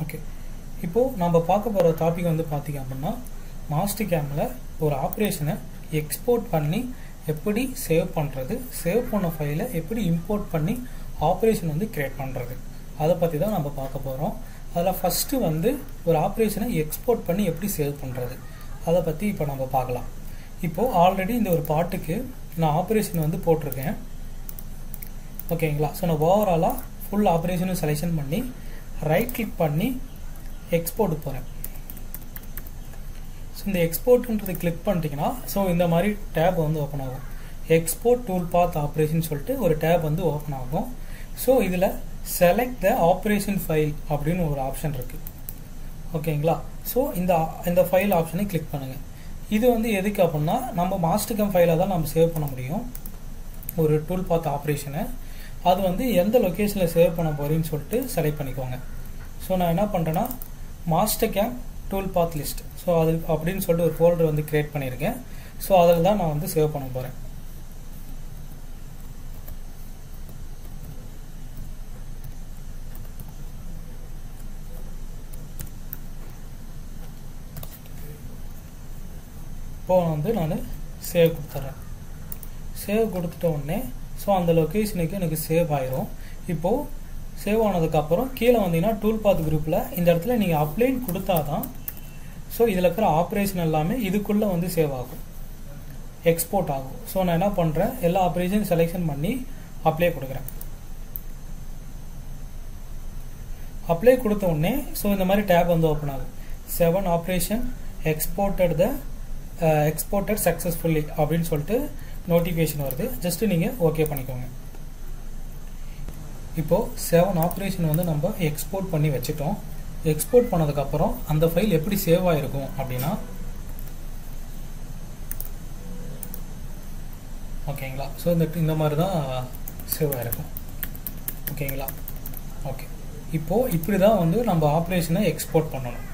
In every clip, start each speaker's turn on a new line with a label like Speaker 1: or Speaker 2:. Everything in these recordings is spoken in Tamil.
Speaker 1: ஓகே, இப்போது நம்ம பார்க்க போகிற டாபிக் வந்து பார்த்திங்க அப்படின்னா மாஸ்டிகேமில் ஒரு ஆப்ரேஷனை எக்ஸ்போர்ட் பண்ணி எப்படி சேவ் பண்ணுறது, சேவ் பண்ண ஃபைலை எப்படி இம்போர்ட் பண்ணி ஆப்ரேஷன் வந்து கிரியேட் பண்ணுறது, அதை பற்றி தான் நம்ம பார்க்க போகிறோம். அதில் ஃபஸ்ட்டு வந்து ஒரு ஆப்ரேஷனை எக்ஸ்போர்ட் பண்ணி எப்படி சேவ் பண்ணுறது அதை பற்றி இப்போ நம்ம பார்க்கலாம். இப்போது ஆல்ரெடி இந்த ஒரு பாட்டுக்கு நான் ஆப்ரேஷன் வந்து போட்டிருக்கேன். ஓகேங்களா? ஸோ நான் ஓவராலாக ஃபுல் ஆப்ரேஷனும் செலெக்ஷன் பண்ணி ரைட் கிளிக் பண்ணி எக்ஸ்போர்ட் போகிறேன். ஸோ இந்த எக்ஸ்போர்ட்ன்றது கிளிக் பண்ணிட்டீங்கன்னா ஸோ இந்த மாதிரி டேப் வந்து ஓப்பன் ஆகும். எக்ஸ்போர்ட் டூல் பாத் ஆப்ரேஷன் சொல்லிட்டு ஒரு டேப் வந்து ஓப்பன் ஆகும். ஸோ இதில் செலக்ட் த ஆப்ரேஷன் ஃபைல் அப்படின்னு ஒரு ஆப்ஷன் இருக்குது. ஓகேங்களா? ஸோ இந்த ஃபைல் ஆப்ஷனை கிளிக் பண்ணுங்கள். இது வந்து எதுக்கு அப்படின்னா நம்ம மாஸ்டிகம் ஃபைலை தான் நம்ம சேவ் பண்ண முடியும் ஒரு டூல் பாத் ஆப்ரேஷனை. அது வந்து எந்த லொக்கேஷனில் சேவ் பண்ண போகிறேன்னு சொல்லிட்டு செலக்ட் பண்ணிக்கோங்க. ஸோ நான் என்ன பண்ணுறேன்னா மாஸ்டிகம் டூல் பாத் லிஸ்ட் ஸோ அது அப்படின்னு சொல்லிட்டு ஒரு ஃபோல்டர் வந்து கிரியேட் பண்ணியிருக்கேன். ஸோ அதில் தான் நான் வந்து சேவ் பண்ண போகிறேன். இப்போ வந்து நான் சேவ் கொடுத்துட்றேன். சேவ் கொடுத்துட்ட உடனே ஸோ அந்த லொக்கேஷனுக்கு எனக்கு சேவ் ஆயிரும். இப்போது சேவ் ஆனதுக்கப்புறம் கீழே வந்தீங்கன்னா டூல் பாத் குரூப்பில் இந்த இடத்துல நீங்கள் அப்ளைன் கொடுத்தா தான் ஸோ இதில் இருக்கிற ஆப்ரேஷன் எல்லாமே இதுக்குள்ளே வந்து சேவ் ஆகும், எக்ஸ்போர்ட் ஆகும். ஸோ நான் என்ன பண்ணுறேன், எல்லா ஆப்ரேஷன் செலெக்ஷன் பண்ணி அப்ளை கொடுக்குறேன். அப்ளை கொடுத்த உடனே ஸோ இந்த மாதிரி டேப் வந்து ஓப்பன் ஆகும். 7 ஆப்ரேஷன் எக்ஸ்போர்ட்டட் சக்ஸஸ்ஃபுல்லி அப்படின்னு சொல்லிட்டு நோட்டிஃபிகேஷன் வருது. ஜஸ்ட்டு நீங்கள் ஓகே பண்ணிக்கோங்க. இப்போது 7 ஆப்ரேஷன் வந்து நம்ம எக்ஸ்போர்ட் பண்ணி வச்சுட்டோம். எக்ஸ்போர்ட் பண்ணதுக்கப்புறம் அந்த ஃபைல் எப்படி சேவ் ஆகிருக்கும் அப்படின்னா ஓகேங்களா? ஸோ இந்த மாதிரி தான் சேவ் ஆகிருக்கும். ஓகேங்களா? ஓகே, இப்போது இப்படி தான் வந்து நம்ம ஆப்ரேஷனை எக்ஸ்போர்ட் பண்ணணும்.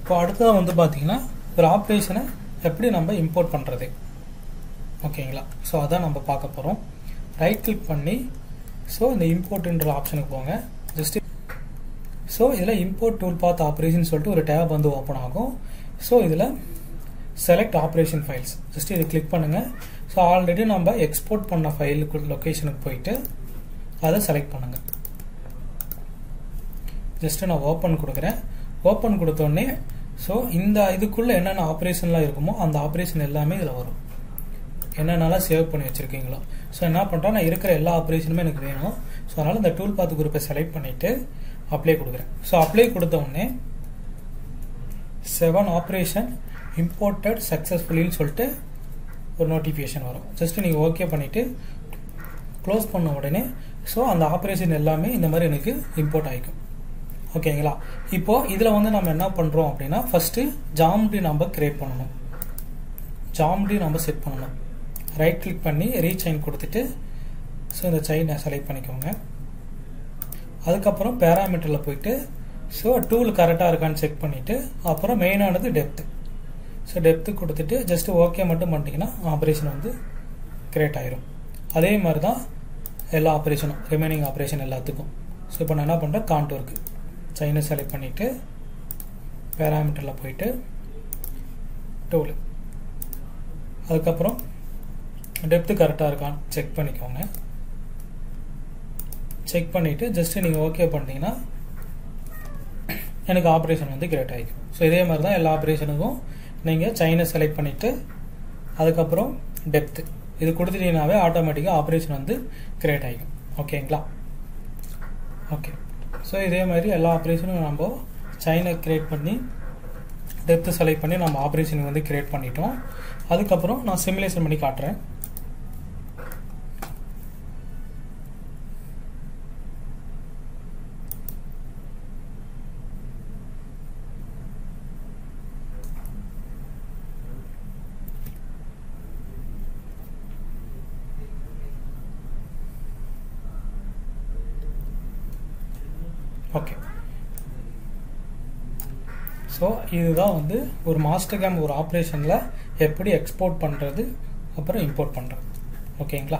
Speaker 1: இப்போ அடுத்ததாக வந்து பார்த்திங்கன்னா ஒரு ஆப்ரேஷனை எப்படி நம்ம இம்போர்ட் பண்ணுறது. ஓகேங்களா? ஸோ அதான் நம்ம பார்க்க போகிறோம். ரைட் கிளிக் பண்ணி ஸோ இந்த இம்போர்ட்ன்ற ஆப்ஷனுக்கு போங்க. ஜஸ்ட் ஸோ இதில் இம்போர்ட் டூல் பாத் ஆப்ரேஷன் சொல்லிட்டு ஒரு டேப் வந்து ஓப்பன் ஆகும். ஸோ இதில் செலக்ட் ஆப்ரேஷன் ஃபைல்ஸ் ஜஸ்ட் இதை கிளிக் பண்ணுங்கள். ஸோ ஆல்ரெடி நம்ம எக்ஸ்போர்ட் பண்ண ஃபைலுக்கு லொக்கேஷனுக்கு போயிட்டு அதை செலக்ட் பண்ணுங்கள். ஜஸ்ட்டு நான் ஓப்பன் கொடுக்குறேன். ஓப்பன் கொடுத்தோடனே ஸோ இந்த இதுக்குள்ளே என்னென்ன ஆப்ரேஷன்லாம் இருக்குமோ அந்த ஆப்ரேஷன் எல்லாமே இதில் வரும், என்னென்னலாம் சேவ் பண்ணி வச்சுருக்கீங்களோ. ஸோ என்ன பண்ணுறேன், நான் இருக்கிற எல்லா ஆப்ரேஷனுமே எனக்கு வேணும். ஸோ அதனால் இந்த டூல் பாத் குரூப்பை செலக்ட் பண்ணிவிட்டு அப்ளை கொடுக்குறேன். ஸோ அப்ளை கொடுத்த உடனே 7 ஆப்ரேஷன் இம்போர்ட்டட் சக்ஸஸ்ஃபுல்லின்னு சொல்லிட்டு ஒரு நோட்டிஃபிகேஷன் வரும். ஜஸ்ட்டு நீங்கள் ஓகே பண்ணிவிட்டு க்ளோஸ் பண்ண உடனே ஸோ அந்த ஆப்ரேஷன் எல்லாமே இந்த மாதிரி எனக்கு இம்போர்ட் ஆகிக்கும். ஓகேங்களா? இப்போது இதில் வந்து நம்ம என்ன பண்ணுறோம் அப்படின்னா ஃபஸ்ட்டு ஜாமெட்ரி நம்ம கிரியேட் பண்ணணும். ஜாமெட்ரி நம்ம செட் பண்ணணும். ரைட் கிளிக் பண்ணி ரீசைன் கொடுத்துட்டு ஸோ இந்த செயினை செலக்ட் பண்ணிக்கோங்க. அதுக்கப்புறம் பேராமீட்டரில் போயிட்டு ஸோ டூல் கரெக்டாக இருக்கான்னு செக் பண்ணிவிட்டு அப்புறம் மெயினானது டெப்த்து. ஸோ டெப்த்து கொடுத்துட்டு ஜஸ்ட்டு ஓகே மட்டும் பண்ணிட்டீங்கன்னா ஆப்ரேஷன் வந்து கிரியேட் ஆகிரும். அதே மாதிரி தான் எல்லா ஆப்ரேஷனும் ரிமைனிங் ஆப்ரேஷன் எல்லாத்துக்கும். ஸோ இப்போ நான் என்ன பண்ணுறேன், கான்டூருக்கு செயினை செலக்ட் பண்ணிவிட்டு பேராமீட்டரில் போயிட்டு டூலு அதுக்கப்புறம் டெப்த்து கரெக்டாக இருக்கான்னு செக் பண்ணிக்கோங்க. செக் பண்ணிவிட்டு ஜஸ்ட்டு நீங்கள் ஓகே பண்ணிட்டீங்கன்னா எனக்கு ஆப்ரேஷன் வந்து கிரியேட் ஆகிக்கும். ஸோ இதே மாதிரி தான் எல்லா ஆப்ரேஷனுக்கும் நீங்கள் செயினை செலக்ட் பண்ணிவிட்டு அதுக்கப்புறம் டெப்த்து இது கொடுத்துட்டீங்கன்னாவே ஆட்டோமேட்டிக்காக ஆப்ரேஷன் வந்து கிரியேட் ஆகிக்கும். ஓகேங்களா? ஓகே, ஸோ இதே மாதிரி எல்லா ஆப்ரேஷனும் நம்ம செயினை கிரியேட் பண்ணி டெப்த்து செலக்ட் பண்ணி நம்ம ஆப்ரேஷன் வந்து கிரியேட் பண்ணிட்டோம். அதுக்கப்புறம் நான் சிமுலேஷன் பண்ணி காட்டுறேன். ஓகே, ஸோ இதுதான் வந்து ஒரு மாஸ்டிகம் ஒரு ஆப்ரேஷனில் எப்படி எக்ஸ்போர்ட் பண்ணுறது அப்புறம் இம்போர்ட் பண்ணுறது. ஓகேங்களா?